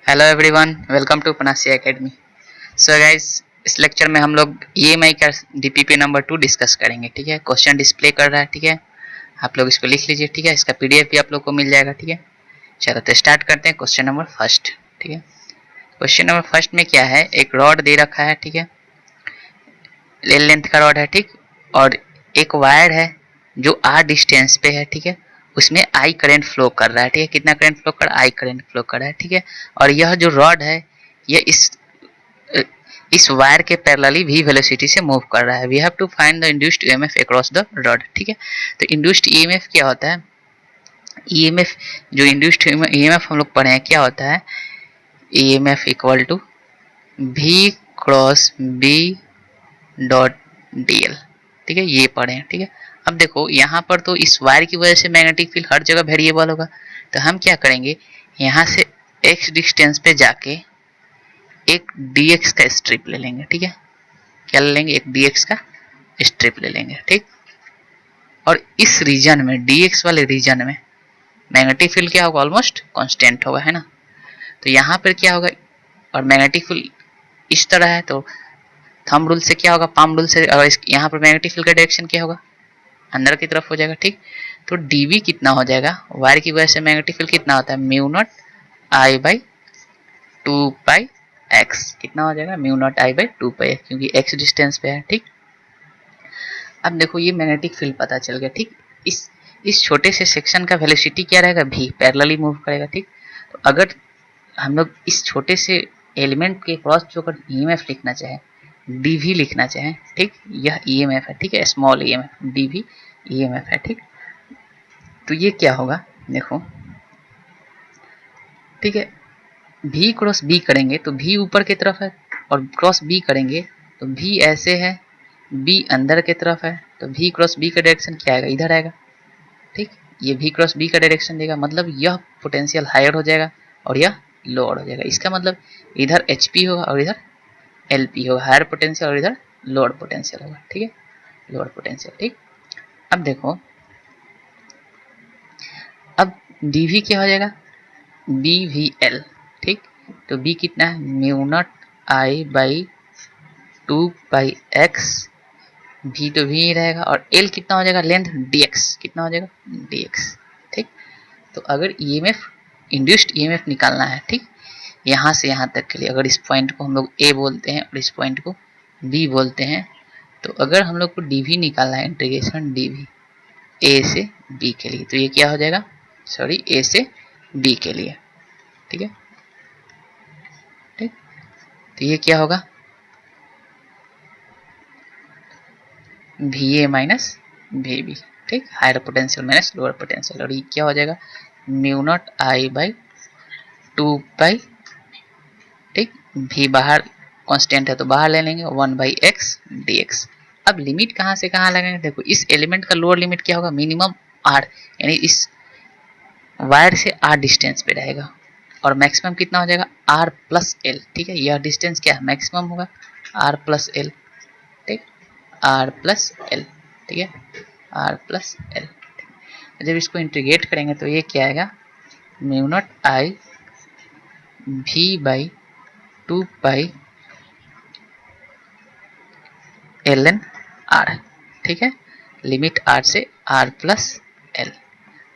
Hello everyone, welcome to Panacea Academy. So guys, इस lecture में हम लोग ईएमआई का डीपीपी नंबर 2 डिस्कस करेंगे। ठीक है, क्वेश्चन डिस्प्ले कर रहा है। ठीक है, आप लोग इसको लिख लीजिए। ठीक है, इसका पीडीएफ भी आप लोग को मिल जाएगा। ठीक है, चलो तो स्टार्ट करते हैं। Question number first. ठीक है, क्वेश्चन नंबर फर्स्ट में क्या है, एक रॉड दे रखा है। ठीक है, एल लेंथ का रॉड है। ठीक, और एक वायर है जो आर डिस्टेंस पे है। ठीक है, उसमें आई करंट फ्लो कर रहा है। ठीक है, कितना करंट फ्लो कर रहा है? आई करंट फ्लो कर रहा है। ठीक है, और यह जो रॉड है यह इस वायर के पैरेलली v वेलोसिटी से मूव कर रहा है। We have to find the induced EMF across the rod. ठीक है, तो इंड्यूस्ड ईएमएफ क्या होता है? ईएमएफ, जो इंड्यूस्ड ईएमएफ हम लोग पढ़े हैं, क्या होता है? EMF equal to v cross b dot dl। ठीक है, ये पढ़े हैं। ठीक है, अब देखो यहाँ पर तो इस वायर की वजह से मैग्नेटिक फील्ड हर जगह वेरिएबल होगा। तो हम क्या करेंगे, यहाँ से x डिस्टेंस पे जाके एक dx का स्ट्रिप ले लेंगे। ठीक है, क्या ले लेंगे? एक dx का स्ट्रिप ले लेंगे। ठीक, और इस रीजन में, dx वाले रीजन में मैग्नेटिक फील्ड क्या होगा? ऑलमोस्ट कांस्टेंट होगा, है ना। तो यहाँ पर क्या होगा, और मैग्नेटिक फील्ड इस तरह है, तो थंब रूल से क्या होगा, पाम रूल से, और यहाँ पर मैग्नेटिक फील्ड का डायरेक्शन क्या होगा? अंदर की तरफ हो जाएगा। ठीक, तो dv कितना हो जाएगा? वायर की वजह से मैग्नेटिक फील्ड कितना होता है? Mu naught I by 2 pi x. कितना हो जाएगा? Mu naught I by 2 pi x, क्योंकि x डिस्टेंस पे है। ठीक, अब देखो ये मैग्नेटिक फील्ड पता चल गया। ठीक, इस छोटे से सेक्शन का वेलोसिटी क्या रहेगा? v, पैरेलली मूव करेगा। ठीक, तो अगर हम लोग इस छोटे से एलिमेंट के क्रॉस जो अगर ईएमएफ लिखना चाहे, dv लिखना चाहे, ठीक, यह ईएमएफ है। ठीक है, स्मॉल ईएमएफ, dv ईएमएफ है। ठीक, तो ये क्या होगा, देखो। ठीक है, v क्रॉस b करेंगे तो v ऊपर की तरफ है, और क्रॉस b करेंगे तो v ऐसे है, b अंदर की तरफ है, तो v क्रॉस b का डायरेक्शन क्या आएगा? इधर आएगा। ठीक, ये v क्रॉस b का डायरेक्शन देगा, मतलब यह पोटेंशियल हायर हो जाएगा और यह लोअर हो जाएगा। इसका मतलब इधर HP होगा और इधर LP होगा, हायर पोटेंशियल, और इधर लोअर पोटेंशियल होगा। ठीक है, लोअर पोटेंशियल। ठीक, अब देखो, अब dv क्या हो जाएगा? BVL। ठीक, तो b कितना है? Mu naught I by 2 pi x, v तो v ही रहेगा, और l कितना हो जाएगा? Length dx। कितना हो जाएगा? dx। ठीक, तो अगर ईएमएफ, इंड्यूस्ड ईएमएफ निकालना है, ठीक, यहाँ से यहाँ तक के लिए, अगर इस पॉइंट को हम लोग a बोलते हैं और इस पॉइंट को b बोलते हैं, तो अगर हम लोग को dv निकालना है, इंटीग्रेशन dv a से b के लिए, तो ये क्या हो जाएगा? सॉरी, a से b के लिए। ठीक है, ठीक, तो ये क्या होगा? va minus vb। ठीक, higher potential minus lower potential, और ये क्या हो जाएगा? Mu naught I by 2 pi. ठीक, v बाहर कांस्टेंट है तो बाहर ले लेंगे, 1 बाई एक्स dx। अब लिमिट कहाँ से कहाँ लगाएंगे? देखो, इस एलिमेंट का लोअर लिमिट क्या होगा? मिनिमम r, यानी इस वायर से r डिस्टेंस पे रहेगा, और मैक्सिमम कितना हो जाएगा? r plus L. ठीक है, यह डिस्टेंस क्या है? मैक्सिमम होगा r प्लस एल। ठीक, r प्लस एल। ठीक है, r प्लस एल। जब इसको इंटीग्रेट करेंगे तो ये क्या आएगा? Mu naught I v by 2 pi L N R. ठीक है, लिमिट r से r प्लस एल,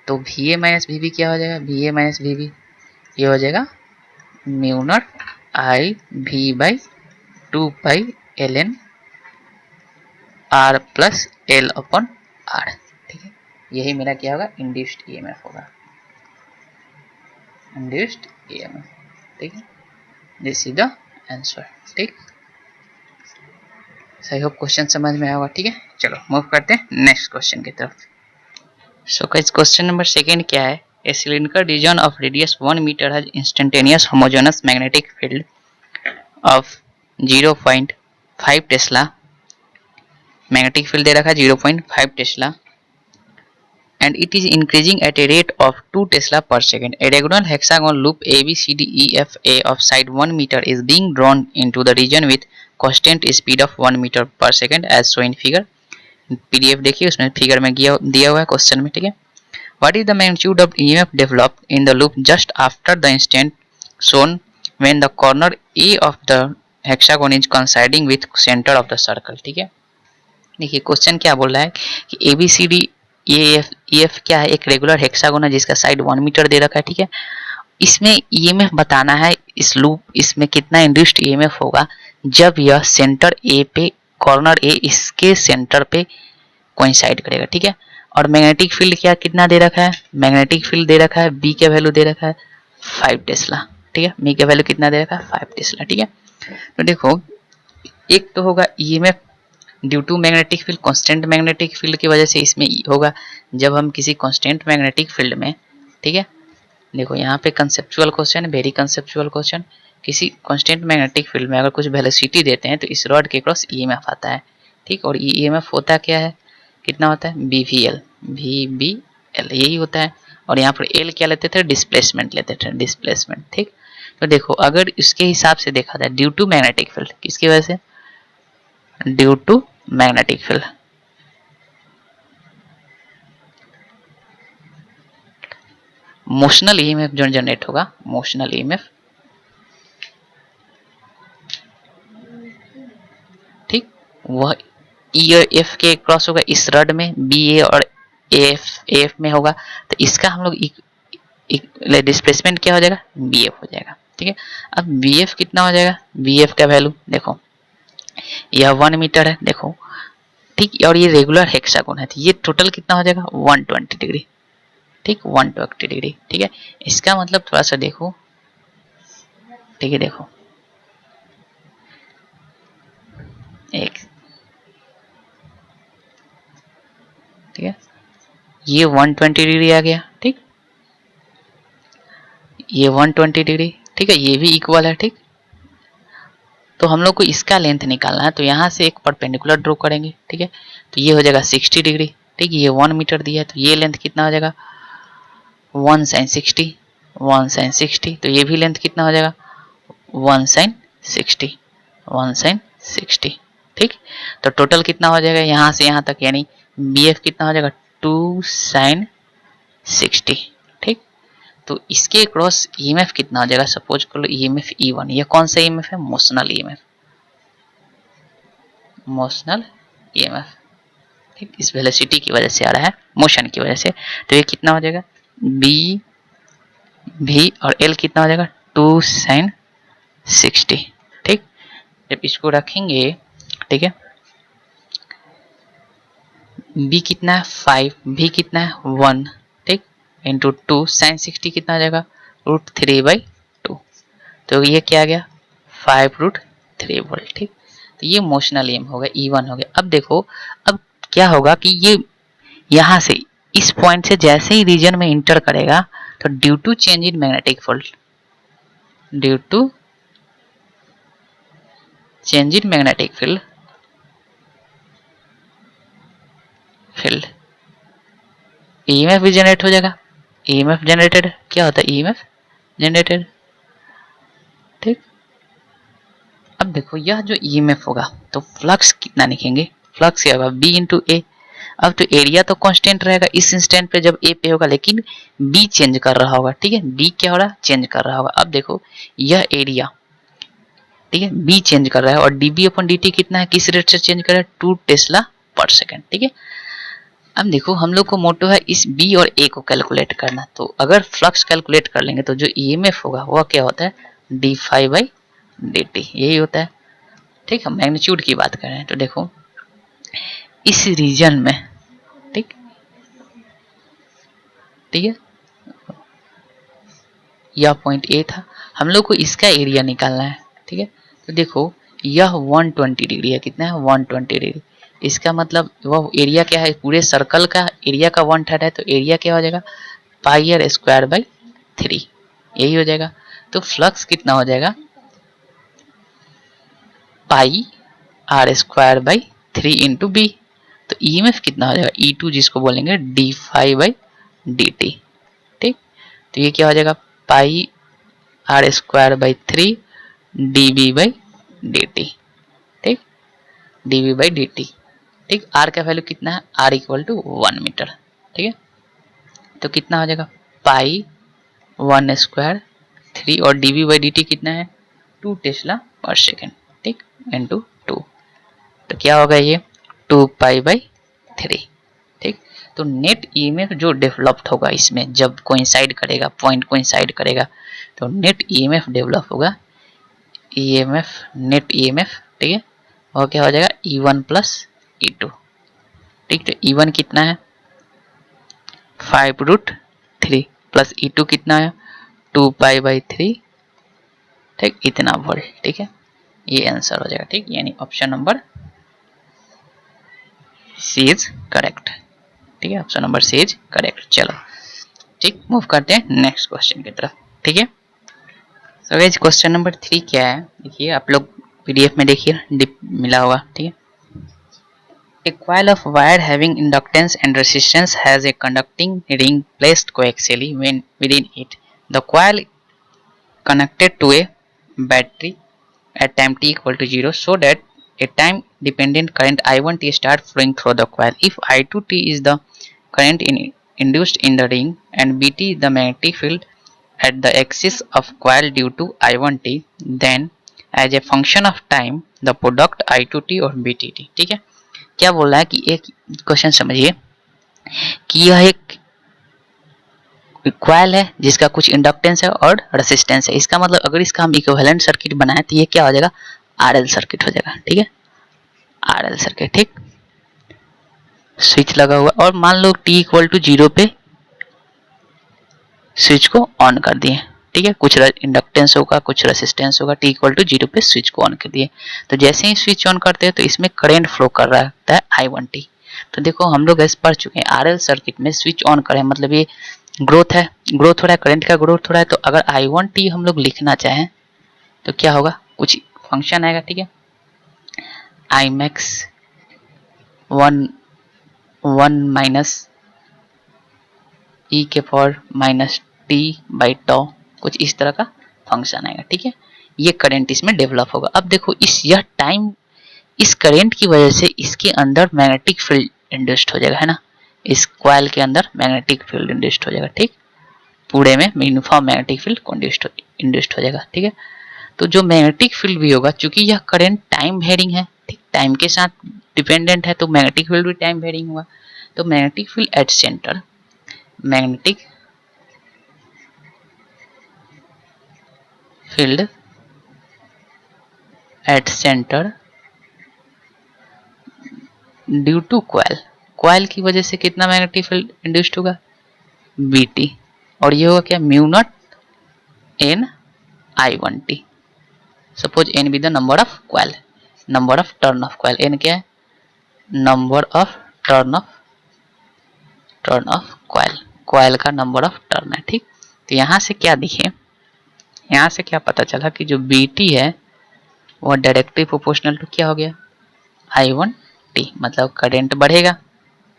तो va माइनस वी क्या हो जाएगा? va माइनस वी ये हो जाएगा mu naught I v by 2 pi L N R plus L upon R. ठीक है, यही मेरा क्या होगा? इंड्यूस्ड ईएमएफ होगा, इंड्यूस्ड ईएमएफ। ठीक है, दिस इज द आंसर। ठीक, आई होप क्वेश्चन समझ में आया होगा। ठीक है, चलो मूव करते हैं नेक्स्ट क्वेश्चन की तरफ। So guys, question number second क्या है? A cylindrical region of radius 1 metre has instantaneous homogeneous magnetic field of 0.5 tesla. Magnetic field दे रखा है 0.5 tesla, and it is increasing at a rate of 2 Tesla per second. A diagonal hexagon loop ABCDEFA of side 1 meter is being drawn into the region with constant speed of 1 meter per second as shown in figure. PDF देखिए, उसमें figure में दिया हुआ है question में। ठीक है, what is the magnitude of EMF developed in the loop just after the instant shown when the corner A of the hexagon is coinciding with centre of the circle. ठीक है, देखिए क्वेश्चन क्या बोल रहा है कि A B C D A F क्या है, एक रेगुलर हेक्सागोन है जिसका साइड 1 मीटर दे रखा है। ठीक है, इसमें ईएमएफ बताना है, इस लूप इसमें कितना इंड्यूस्ड ईएमएफ होगा जब यह सेंटर ए पे, कॉर्नर ए इसके सेंटर पे कोइंसाइड करेगा। ठीक है, और मैग्नेटिक फील्ड क्या कितना दे रखा है, मैग्नेटिक फील्ड दे रखा है बी का वैल्यू दे रखा है 5 टेस्ला। ठीक है, बी का वैल्यू कितना दे रखा है 5 टेस्ला। ठीक है, तो देखो एक तो होगा EMF due to magnetic field, constant magnetic field की वजह से इसमें होगा जब हम किसी कांस्टेंट मैग्नेटिक फील्ड में, ठीक है, देखो यहाँ पे conceptual question, very conceptual question, किसी कांस्टेंट मैग्नेटिक फील्ड में अगर कुछ वेलोसिटी देते हैं तो इस रॉड के क्रॉस ईएमएफ आता है। ठीक, और ईएमएफ होता क्या है, कितना होता है बीवीएल, वीबीएल यही होता है। और यहाँ पर एल क्या लेते थे, डिस्प्लेसमेंट लेते थे, डिस्प्लेसमेंट। ठीक, तो देखो अगर इसके हिसाब से देखा जाए ड्यू टू मैग्नेटिक फील्ड, किसकी वजह से, due to magnetic field, motional EMF जो जनरेट होगा, मोशनल ईएमएफ। ठीक, वह ईएफ के क्रॉस होगा इस रड में, बी ए और एफ में होगा, तो इसका हम लोग डिस्प्लेसमेंट क्या हो जाएगा, बी एफ हो जाएगा। ठीक है, अब बी एफ कितना हो जाएगा, बी एफ का वैल्यू देखो यह 1 मीटर है, देखो ठीक, और ये रेगुलर हेक्सागोन है तो ये टोटल कितना हो जाएगा 120 डिग्री। ठीक, 120 डिग्री। ठीक है, इसका मतलब थोड़ा सा देखो, ठीक है, देखो एक, ठीक है, ये 120 डिग्री आ गया। ठीक, ये 120 डिग्री। ठीक है, ये भी इक्वल है। ठीक, तो हम लोग को इसका लेंथ निकालना है, तो यहाँ से एक परपेंडिकुलर ड्रॉ करेंगे। ठीक है, तो ये हो जाएगा 60 डिग्री। ठीक, ये 1 मीटर दिया है तो ये लेंथ कितना हो जाएगा 1 sin 60, 1 sin 60, तो ये भी लेंथ कितना हो जाएगा 1 sin 60, 1 sin 60। ठीक, तो टोटल कितना हो जाएगा यहाँ से यहाँ तक, यानी बी एफ कितना हो जाएगा 2 sin 60। ठीक, तो इसके क्रॉस ईएमएफ कितना हो जाएगा, सपोज कर लो ईएमएफ E1, ये कौन सा ईएमएफ है, मोशनल ईएमएफ, मोशनल ईएमएफ। ठीक, इस वेलोसिटी की वजह से आ रहा है, मोशन की वजह से, तो ये कितना हो जाएगा बी भी और एल कितना हो जाएगा 2 sin 60। ठीक, जब इसको रखेंगे, ठीक है, बी कितना है 5, भी कितना है 1, ठीक, इंटू 2 sin 60 कितना आ जाएगा √3/2, तो ये क्या आ गया 5√3 वोल्ट। ठीक, तो ये मोशनल ईएम होगा, E1 हो गया। अब देखो अब क्या होगा कि ये यहाँ से इस पॉइंट से जैसे ही रीजन में इंटर करेगा तो due to change in magnetic field, due to change in magnetic field EMF भी जनरेट हो जाएगा। ईएमएफ जनरेटेड क्या होता है, ईएमएफ जनरेटेड। ठीक, अब देखो यह जो ईएमएफ होगा तो फ्लक्स कितना लिखेंगे, फ्लक्स क्या होगा बी इंटू ए। अब तो एरिया तो कांस्टेंट रहेगा इस इंस्टेंट पे जब ए पे होगा, लेकिन बी चेंज कर रहा होगा। ठीक है, बी क्या हो रहा है, चेंज कर रहा होगा। अब देखो यह एरिया, ठीक है, बी चेंज कर रहा है और डीबी अपन डी टी कितना है, किस रेट से चेंज कर रहा है 2 टेस्ला पर सेकेंड। ठीक है, अब देखो हम लोग को मोटो है इस बी और ए को कैलकुलेट करना, तो अगर फ्लक्स कैलकुलेट कर लेंगे तो जो ईएमएफ होगा वह क्या होता है d∅dt, यही होता है। ठीक, हम मैग्नीट्यूड की बात कर रहे हैं, तो देखो इस रीजन में, ठीक, ठीक है, यह पॉइंट ए था, हम लोग को इसका एरिया निकालना है। ठीक है, तो देखो यह 120 डिग्री है, कितना है 120 डिग्री, इसका मतलब वह एरिया क्या है, पूरे सर्कल का एरिया का 1/3 है, तो एरिया क्या हो जाएगा πr²/3, यही हो जाएगा। तो फ्लक्स कितना हो जाएगा πr²/3 इंटू बी, तो ईएमएफ कितना हो जाएगा E2 जिसको बोलेंगे d∅dt। ठीक, तो ये क्या हो जाएगा πr²/3 dB/dt। ठीक, dB/dt। ठीक, r का वैल्यू कितना है, r = 1 मीटर। ठीक है, तो कितना हो जाएगा π 1² 3 और dv बाई dt कितना है 2 टेस्ला पर सेकेंड, ठीक, इनटू 2, तो क्या होगा ये 2 पाई बाई 3, ठीक। तो नेट ईएमएफ जो डेवलप्ड होगा इसमें जब कोइंसाइड करेगा, पॉइंट कोइंसाइड करेगा, तो नेट ईएमएफ डेवलप होगा, ईएमएफ नेट ईएमएफ, ठीक है, और क्या हो जाएगा E1 प्लस E2, ठीक। तो E1 कितना है 5√3 प्लस E2 कितना है 2 पाई बाई 3, ठीक, इतना वोल्ट, ठीक है, ये आंसर हो जाएगा, ठीक, यानी option number C is correct, ठीक है, option number C is correct. चलो ठीक, मूव करते हैं नेक्स्ट क्वेश्चन की तरफ, ठीक है। सो गाइस क्वेश्चन नंबर 3 क्या है, देखिए आप लोग पीडीएफ में देखिए डिप मिला होगा, ठीक है। A coil of wire having inductance and resistance has a conducting ring placed coaxially within it. The coil connected to a battery at time t equal to 0 so that a time dependent current I1t start flowing through the coil. If I2t is the current induced in the ring and Bt is the magnetic field at the axis of coil due to I1t, then as a function of time the product I2t और Btt, ठीक है। क्या बोल रहा है कि एक question समझिए कि यह एक कॉइल है जिसका कुछ इंडक्टेंस है और रेसिस्टेंस है, इसका मतलब अगर इसका हम इक्विवेलेंट सर्किट बनाए तो ये क्या हो जाएगा आरएल सर्किट हो जाएगा, ठीक है, आरएल सर्किट, ठीक। स्विच लगा हुआ और मान लो t इक्वल टू 0 पे स्विच को ऑन कर दिए, ठीक है, कुछ इंडक्टेंस होगा कुछ रेसिस्टेंस होगा, t इक्वल टू 0 पे स्विच को ऑन कर दिए, तो जैसे ही स्विच ऑन करते हैं तो इसमें करंट फ्लो कर रहा है I1t। तो देखो हम लोग ऐसे पढ़ चुके हैं आरएल सर्किट में स्विच ऑन करें मतलब ये ग्रोथ है, ग्रोथ हो रहा है, करंट का ग्रोथ हो रहा है, तो अगर I1t हम लोग लिखना चाहें तो क्या होगा कुछ फंक्शन आएगा, ठीक है, I max 1 माइनस e के पावर माइनस t बाई टॉ, कुछ इस तरह का फंक्शन आएगा, ठीक है, ये करंट इसमें डेवलप होगा। अब देखो यह टाइम इस करंट की वजह से इसके अंदर मैग्नेटिक फील्ड इंड्यूस्ड हो जाएगा, है ना, इस कॉइल के अंदर मैग्नेटिक फील्ड इंड्यूस्ड हो जाएगा, ठीक, पूरे में यूनिफॉर्म मैग्नेटिक फील्ड इंड्यूस्ड हो जाएगा, ठीक है। तो जो मैग्नेटिक फील्ड भी होगा चूंकि यह करंट टाइम वेरिंग है, ठीक, टाइम के साथ डिपेंडेंट है तो मैग्नेटिक फील्ड भी टाइम वेरिंग होगा, तो magnetic field at centre, magnetic field at centre due to coil, coil की वजह से कितना मैग्नेटिक फील्ड इंड्यूस्ड होगा Bt, और ये होगा क्या mu naught n I1t। Suppose n be the number of coil, number of turn of coil, n क्या है number of turn of coil, coil का नंबर ऑफ टर्न है, ठीक। तो यहाँ से क्या दिखे, यहाँ से क्या पता चला कि जो Bt है वो डायरेक्टली प्रोपोर्शनल टू क्या हो गया I1t, मतलब करंट बढ़ेगा,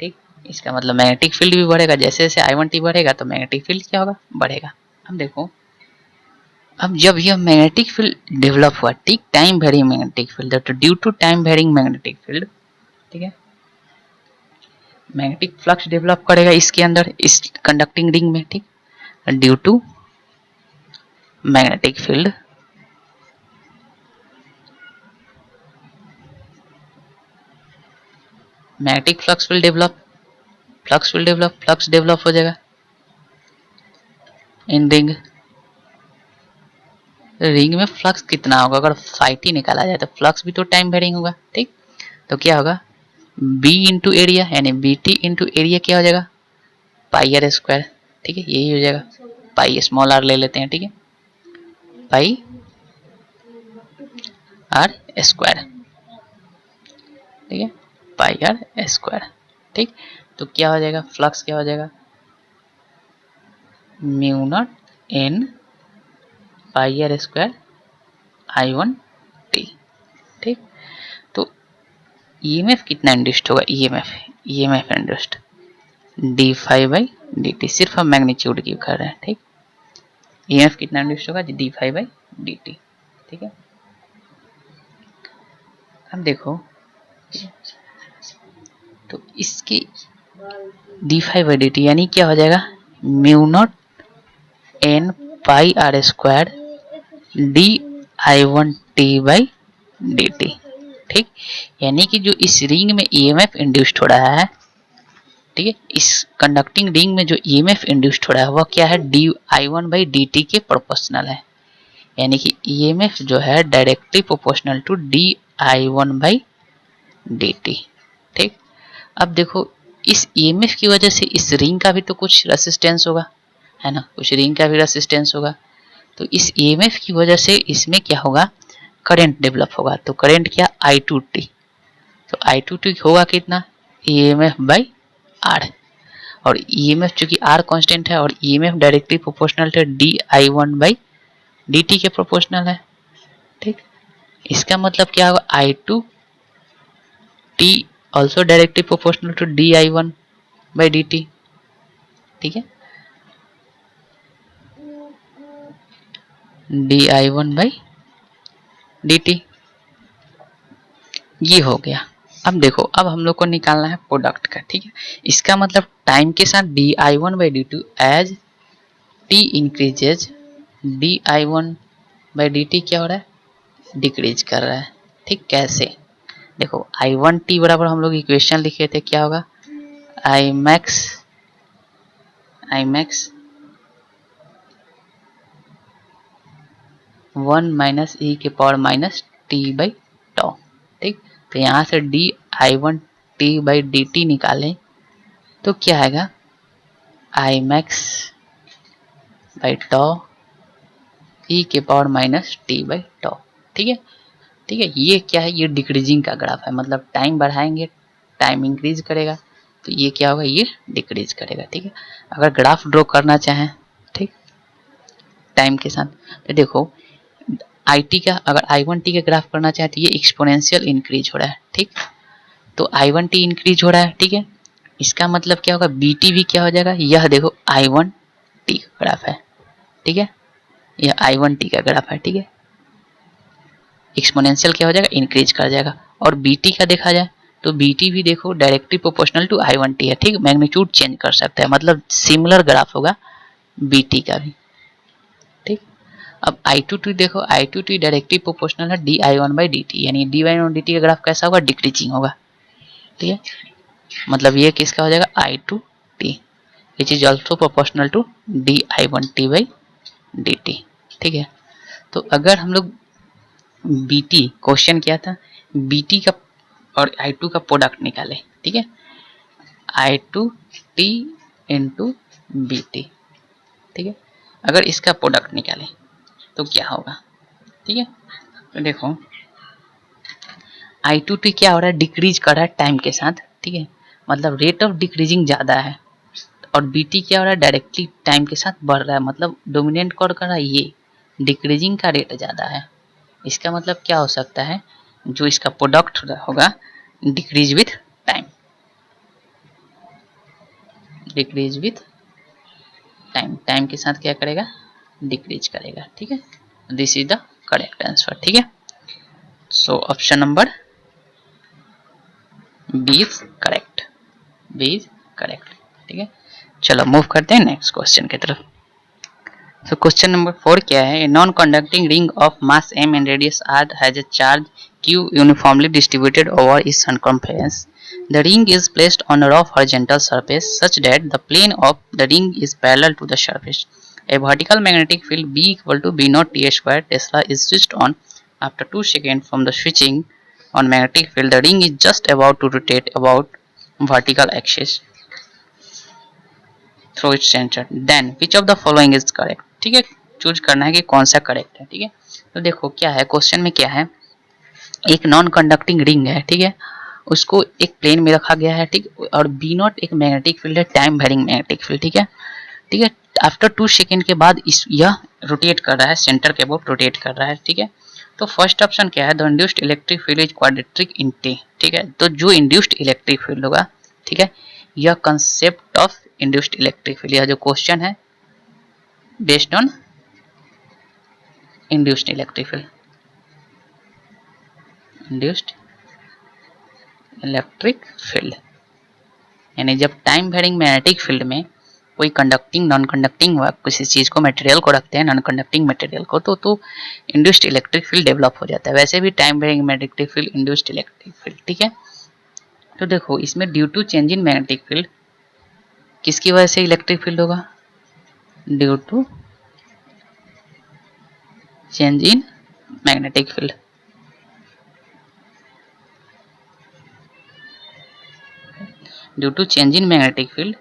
ठीक, इसका मतलब मैग्नेटिक फील्ड भी बढ़ेगा, जैसे जैसे I1t बढ़ेगा तो मैग्नेटिक फील्ड क्या होगा बढ़ेगा। अब देखो अब जब यह मैग्नेटिक फील्ड डेवलप हुआ, ठीक, टाइम वेरिंग मैग्नेटिक फील्ड, तो due to time varying magnetic field, ठीक है, मैग्नेटिक फ्लक्स डेवलप करेगा इसके अंदर इस कंडक्टिंग रिंग में, ठीक, due to magnetic field magnetic flux will develop, flux develop हो जाएगा इन रिंग में फ्लक्स कितना होगा अगर फाइट ही निकाला जाए तो फ्लक्स भी तो टाइम वेरिंग होगा, ठीक, तो क्या होगा b इंटू एरिया यानी bt इंटू एरिया क्या हो जाएगा पाई आर स्क्वायर, ठीक है, यही हो जाएगा, पाई स्मॉल आर ले लेते हैं, ठीक है, पाई आर स्क्वायर, ठीक है, पाई आर स्क्वायर, ठीक। तो क्या हो जाएगा फ्लक्स क्या हो जाएगा mu naught n pi R square I1t, ठीक। तो ईएमएफ कितना इंड्यूस्ड होगा EMF induced d5 by dt, सिर्फ हम मैग्नीट्यूड की कर रहे हैं, ठीक, ईएमएफ कितना इंड्यूस्ड होगा d5 बाई dt, ठीक है। अब देखो तो इसकी d5 बाई dt यानी क्या हो जाएगा mu naught n pi R square di1t/dt। ठीक, यानी कि जो इस रिंग में ईएमएफ इंड्यूस्ड हो रहा है, ठीक है, इस कंडक्टिंग रिंग में जो ईएमएफ इंड्यूस्ड हो रहा है वह क्या है, di1/dt के प्रोपोर्शनल है। यानी कि ईएमएफ जो है डायरेक्टली प्रोपोर्शनल टू di1/dt। ठीक, अब देखो इस ईएमएफ की वजह से इस रिंग का भी तो कुछ रेसिस्टेंस होगा, है ना, कुछ रिंग का भी रेसिस्टेंस होगा। तो इस ईएमएफ की वजह से इसमें क्या होगा, करंट डेवलप होगा। तो करंट क्या, I2t। तो I2t होगा कितना, EMF/R। और EMF चूंकि R कांस्टेंट है और EMF directly proportional to di1/dt के प्रोपोर्शनल है। ठीक, इसका मतलब क्या होगा, I2t also directly proportional to di1/dt। ठीक है, di1/dt ये हो गया। अब देखो, अब हम लोग को निकालना है प्रोडक्ट का। ठीक है, इसका मतलब टाइम के साथ di1/dt as t increases di1/dt क्या हो रहा है, डिक्रीज कर रहा है। ठीक, कैसे, देखो I1t बराबर हम लोग इक्वेशन लिखे थे, क्या होगा, Imax 1 - e⁻t/τ। ठीक, तो यहाँ से di1t/dt निकालें तो क्या आएगा, Imax τ e⁻t/τ। ठीक है, ठीक है, ये क्या है, ये डिक्रीजिंग का ग्राफ है, मतलब टाइम बढ़ाएंगे टाइम इंक्रीज करेगा, तो ये क्या होगा, ये डिक्रीज करेगा। ठीक है, अगर ग्राफ ड्रॉ करना चाहें, ठीक, टाइम के साथ, तो देखो IT का, अगर I1t का ग्राफ करना चाहे तो ये एक्सपोनेंशियल इंक्रीज हो रहा है। ठीक, तो I1t इंक्रीज हो रहा है। ठीक है, इसका मतलब क्या होगा, BT भी क्या हो जाएगा, यह देखो I1t का ग्राफ है। ठीक है, यह I1t का ग्राफ है। ठीक है, एक्सपोनेंशियल क्या हो जाएगा, इंक्रीज कर जाएगा। और BT का देखा जाए तो BT भी देखो डायरेक्टली प्रोपोर्शनल टू I1t है। ठीक, मैग्नीट्यूड चेंज कर सकता है, मतलब सिमिलर ग्राफ होगा BT का भी। ठीक, अब I2t देखो, I2t डायरेक्टली प्रोपोर्शनल है di1/dt, यानी di1/dt का ग्राफ कैसा होगा, डिक्रीजिंग होगा। ठीक है, मतलब ये किसका हो जाएगा, I2t which is also proportional to di1t/dt। ठीक है, तो अगर हम लोग BT, क्वेश्चन क्या था, BT का और I2 का प्रोडक्ट निकाले। ठीक है, I2t इंटू BT। ठीक है, अगर इसका प्रोडक्ट निकाले तो क्या होगा। ठीक है, तो देखो I2t क्या हो रहा है, डिक्रीज कर रहा है टाइम के साथ। ठीक है, मतलब रेट ऑफ डिक्रीजिंग ज़्यादा है। और BT क्या हो रहा है, डायरेक्टली टाइम के साथ बढ़ रहा है, मतलब डोमिनेट कौन कर रहा है, ये डिक्रीजिंग का रेट ज़्यादा है। इसका मतलब क्या हो सकता है, जो इसका प्रोडक्ट होगा decrease with time, decrease with time, time के साथ क्या करेगा, डिक्रीज करेगा। ठीक है, this is the correct answer. ठीक है, so option number B is correct, B is correct. ठीक है, चलो मूव करते हैं नेक्स्ट क्वेश्चन की तरफ। So question number 4 क्या है, a non-conducting ring of mass m and radius r has a charge q uniformly distributed over its circumference. The ring is placed on a rough horizontal surface such that the plane of the ring is parallel to the surface. A vertical magnetic field B equal to B naught T square Tesla is switched on. After 2 seconds from the switching on magnetic field, the ring is just about to rotate about vertical axis through its center. Then which of the following is correct? ठीक है, choose करना है कि कौन सा correct है। ठीक है, तो देखो क्या है, क्वेश्चन में क्या है, एक नॉन कंडक्टिंग रिंग है। ठीक है, उसको एक प्लेन में रखा गया है। ठीक, और बी नॉट एक मैग्नेटिक फील्ड है, टाइम वेरिंग मैग्नेटिक फील्ड। ठीक है, ठीक है, आफ्टर 2 सेकेंड के बाद इस यह रोटेट कर रहा है, सेंटर के अबाउट रोटेट कर रहा है। ठीक है, तो फर्स्ट ऑप्शन क्या है, the induced electric field is quadratic in T. ठीक है, तो जो इंड्यूस्ड इलेक्ट्रिक फील्ड होगा, ठीक है, यह concept of induced electric field, यह जो क्वेश्चन है based on induced electric field, induced electric field, यानी जब टाइम वेरिंग मैग्नेटिक फील्ड में कोई कंडक्टिंग नॉन कंडक्टिंग किसी चीज़ को मटेरियल को रखते हैं, नॉन कंडक्टिंग मटेरियल को, तो इंड्यूस्ड इलेक्ट्रिक फील्ड डेवलप हो जाता है। वैसे भी time varying magnetic field, induced electric field, ठीक है। तो देखो इसमें due to change in magnetic field, किसकी वजह से इलेक्ट्रिक फील्ड होगा? Due to change in magnetic field. Due to change in magnetic field,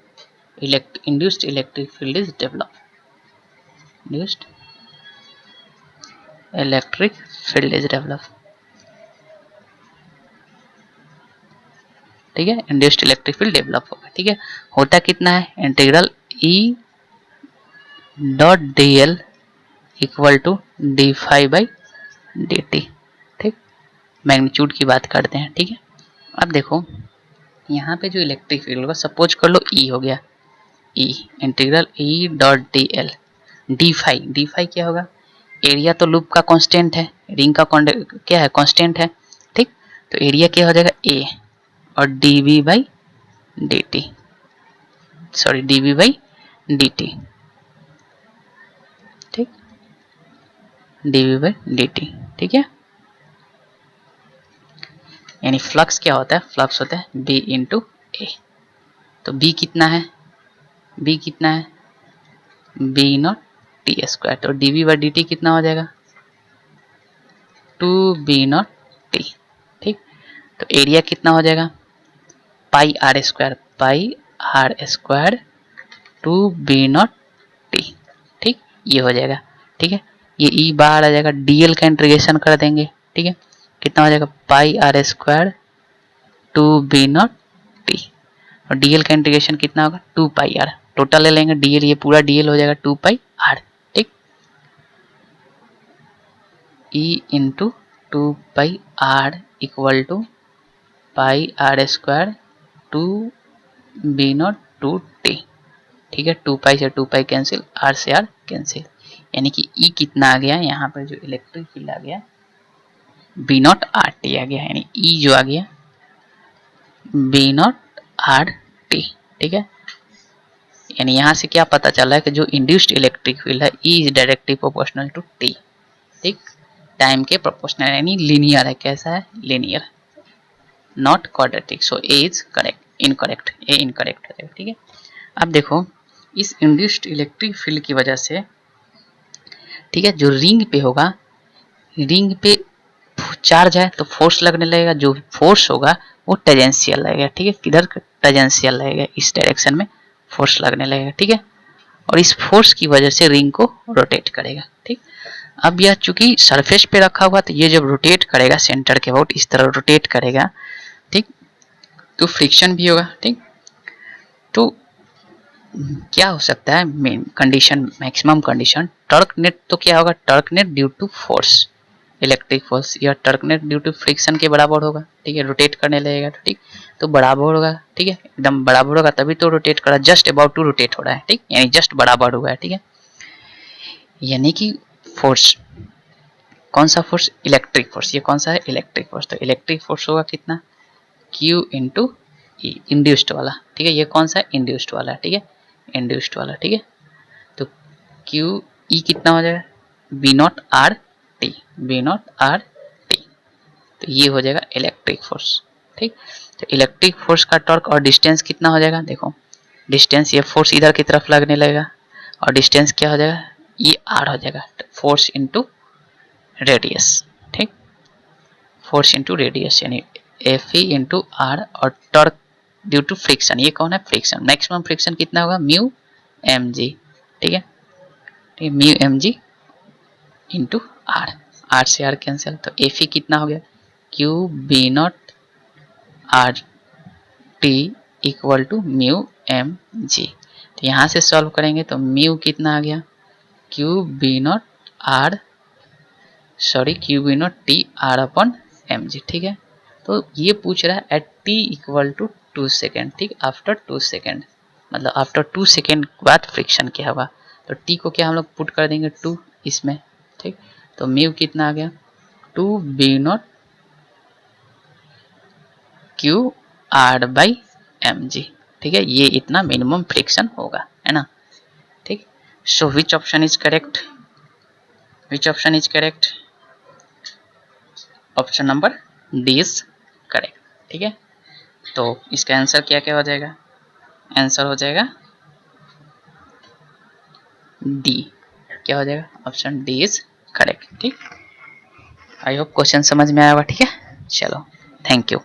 induced electric field is developed. Induced electric field is developed. ठीक है, इंड्यूस्ड इलेक्ट्रिक फील्ड डेवलप होगा। ठीक है, होता कितना है? Integral E dot D L equal to D phi by D T. ठीक, magnitude की बात करते हैं। ठीक है, अब देखो यहाँ पे जो इलेक्ट्रिक फील्ड होगा, सपोज कर लो ई हो गया, E integral E dot D L D five क्या होगा? एरिया तो लूप का कांस्टेंट है, रिंग का क्या है? कांस्टेंट है। ठीक, तो एरिया क्या हो जाएगा? ए और D V by D T, sorry D V by D T. ठीक, D V by D T. ठीक है, यानी फ्लक्स क्या होता है? फ्लक्स होता है बी इंटू ए। तो बी कितना है? बी कितना है? B naught T square. तो D V by D T कितना हो जाएगा? 2b naught T. ठीक, तो एरिया कितना हो जाएगा? Pi R square 2b naught T. ठीक, ये हो जाएगा। ठीक है, ये ई बाहर आ जाएगा, डीएल का इंटीग्रेशन कर देंगे। ठीक है, कितना हो जाएगा? Pi R square 2b naught T, और डीएल का इंटीग्रेशन कितना होगा? 2 पाई आर। टोटल ले लेंगे डीएल, ये पूरा डीएल हो जाएगा 2 पाई आर। ठीक, E into 2 pi R equal to pi R square 2b naught 2t। ठीक है, 2 पाई से 2 पाई कैंसिल, आर से आर कैंसिल, यानी कि ई कितना आ गया? यहाँ पर जो इलेक्ट्रिक फील्ड आ गया बी नॉट आर टी आ गया, यानी ई जो आ गया बी नॉट आर टी। ठीक है, यानी यहाँ से क्या पता चल रहा है कि जो इंड्यूस्ड इलेक्ट्रिक फील्ड है E is directly proportional to T. ठीक, टाइम के प्रोपोर्शनल, यानी लीनियर है। कैसा है? Linear, not quadratic. So A is correct, incorrect, A incorrect हो जाएगा। ठीक है, अब देखो इस इंड्यूस्ड इलेक्ट्रिक फील्ड की वजह से, ठीक है, जो रिंग पे होगा, रिंग पे चार्ज है तो फोर्स लगने लगेगा। जो फोर्स होगा वो टेंजेंशियल लगेगा। ठीक है, किधर टेंजेंशियल लगेगा? इस डायरेक्शन में फोर्स लगने लगेगा। ठीक है, और इस फोर्स की वजह से रिंग को रोटेट करेगा। ठीक, अब यह चूंकि सरफेस पे रखा हुआ, तो ये जब रोटेट करेगा सेंटर के अबाउट इस तरह रोटेट करेगा, ठीक, तो फ्रिक्शन भी होगा। ठीक, तो क्या हो सकता है main condition, maximum condition? Torque net तो क्या होगा? Torque net due to force, electric force, या torque net due to friction के बराबर होगा। ठीक है, रोटेट करने लगेगा। ठीक, तो बराबर होगा। ठीक है, एकदम बराबर होगा तभी तो रोटेट कर रहा है, जस्ट अबाउट टू रोटेट हो रहा है। ठीक, यानी जस्ट बराबर हुआ है। ठीक है, यानी कि फोर्स, कौन सा फोर्स? Electric force. ये कौन सा है? Electric force. तो इलेक्ट्रिक फोर्स होगा कितना? Q इंटू ई, इंड्यूस्ड वाला। ठीक है, ये कौन सा है? इंड्यूस्ड वाला। ठीक है, इंड्यूस्ड वाला। ठीक है, तो Q ई कितना हो जाएगा? B naught R T, B naught R T. तो ये हो जाएगा इलेक्ट्रिक फोर्स। ठीक, तो इलेक्ट्रिक फोर्स का टॉर्क और डिस्टेंस कितना हो जाएगा? देखो डिस्टेंस, ये फोर्स इधर की तरफ लगने लगेगा और डिस्टेंस क्या हो जाएगा? ये आर हो जाएगा, फोर्स इंटू रेडियस। ठीक, फोर्स इंटू रेडियस, यानी एफ ई इंटू आर, और टॉर्क ड्यू टू फ्रिक्शन, ये कौन है? फ्रिक्शन। मैक्सिमम फ्रिक्शन कितना होगा? Mu M G. ठीक है, ठीक, mu M G into R, R से आर कैंसिल, तो एफ ई कितना हो गया? Q B naught R T equal to mu M G. तो यहाँ से सॉल्व करेंगे तो म्यू कितना आ गया? Q B naught R, sorry Q B naught T R upon M G. ठीक है, तो ये पूछ रहा है at T equal to 2 second. ठीक, आफ्टर 2 सेकेंड, मतलब आफ्टर 2 सेकेंड बाद फ्रिक्शन क्या होगा? तो टी को क्या हम लोग पुट कर देंगे? 2 इसमें। ठीक, तो म्यू कितना आ गया? 2 B naught Q R by M G. ठीक है, ये इतना मिनिमम फ्रिक्शन होगा, है ना। So which option is correct? Which option is correct? Option number D is correct. ठीक है, तो इसका आंसर क्या क्या हो जाएगा? आंसर हो जाएगा डी। क्या हो जाएगा? Option D is correct. ठीक, आई होप क्वेश्चन समझ में आया होगा। ठीक है, चलो, थैंक यू।